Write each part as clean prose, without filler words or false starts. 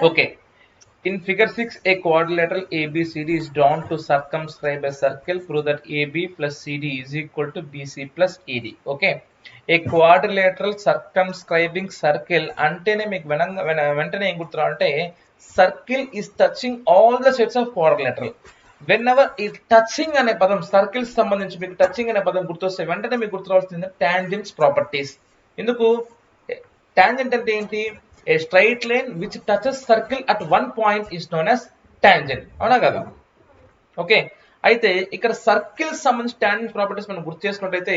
Okay. In figure 6, a quadrilateral ABCD is drawn to circumscribe a circle. Prove that AB plus CD is equal to BC plus AD. Okay. A quadrilateral circumscribing circle అంటేనే మీకు వెంటనే ఏం గుర్తురావాలంటే circle is touching all the sets of quadrilateral. Whenever ఈ touching అనే పదం circles సంబంధించి మీకు touching అనే పదం గుర్తొస్తే వెంటనే మీకు గుర్తురావాల్సింది టాంజెంట్స్ ప్రాపర్టీస్. ఎందుకు టాంజెంట్ అంటే ఏంటి? A straight line which touches circle at one point is known as tangent. అవునా కదా? ఓకే. అయితే ఇక్కడ సర్కిల్ సంబంధించి టాంజెంట్ ప్రాపర్టీస్ మనం గుర్తు చేసుకున్నట్లయితే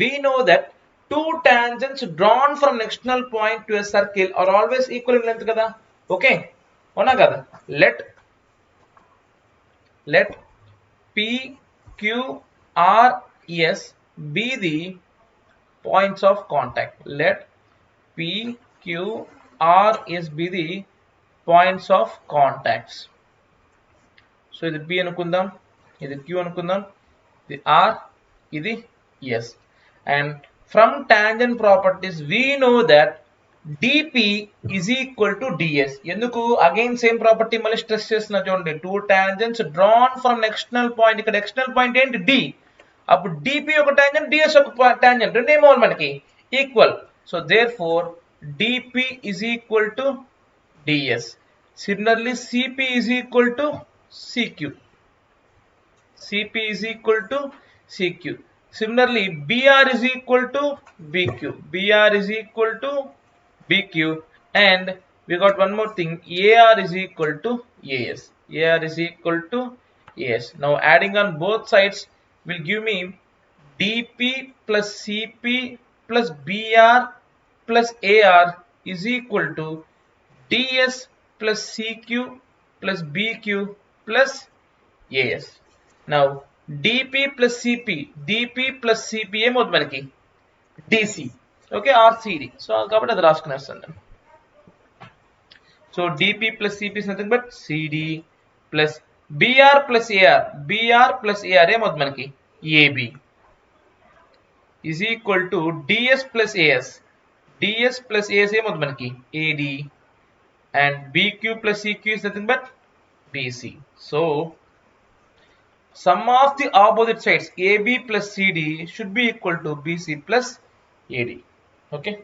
we know that two tangents drawn from an external point to a circle are always equal in length కదా? Okay. అవునా కదా? Let P, Q, R, S be the points of contact. Let P, Q, R, S be the points of contacts. So ఇది P అనుకుందాం, ఇది Q అనుకుందాం, ఇది R, ఇది S. And from tangent properties we know that dp is equal to ds. ఎందుకు? Again same property మళ్ళీ stress చేస్తున్నా చూడండి. Two tangents drawn from external point. ఇక్కడ ఎక్స్టర్నల్ పాయింట్ ఏంటి? d. అప్పుడు dp ఒక టాంజెంట్, ds ఒక టాంజెంట్, రెండు ఏమో మనకి equal. So therefore dp is equal to ds. Similarly cp is equal to cq. cp is equal to cq. Similarly br is equal to bq. br is equal to bq. And we got one more thing, ar is equal to as. ar is equal to as. Now adding on both sides will give me dp plus cp plus br plus ar is equal to ds plus cq plus bq plus as. Now dp plus cp ఏమవుతుంది మనకి? dc. Okay, or cd. So కాబట్టి అది రాసుకునేస్తాను. So dp plus cp is nothing but cd plus br plus ar ఏమవుతుంది మనకి? ab is equal to ds plus as ఏమవుతుంది మనకి? ad. and bq plus cq is nothing but bc. So sum of the opposite sides ab plus cd should be equal to bc plus ad. Okay.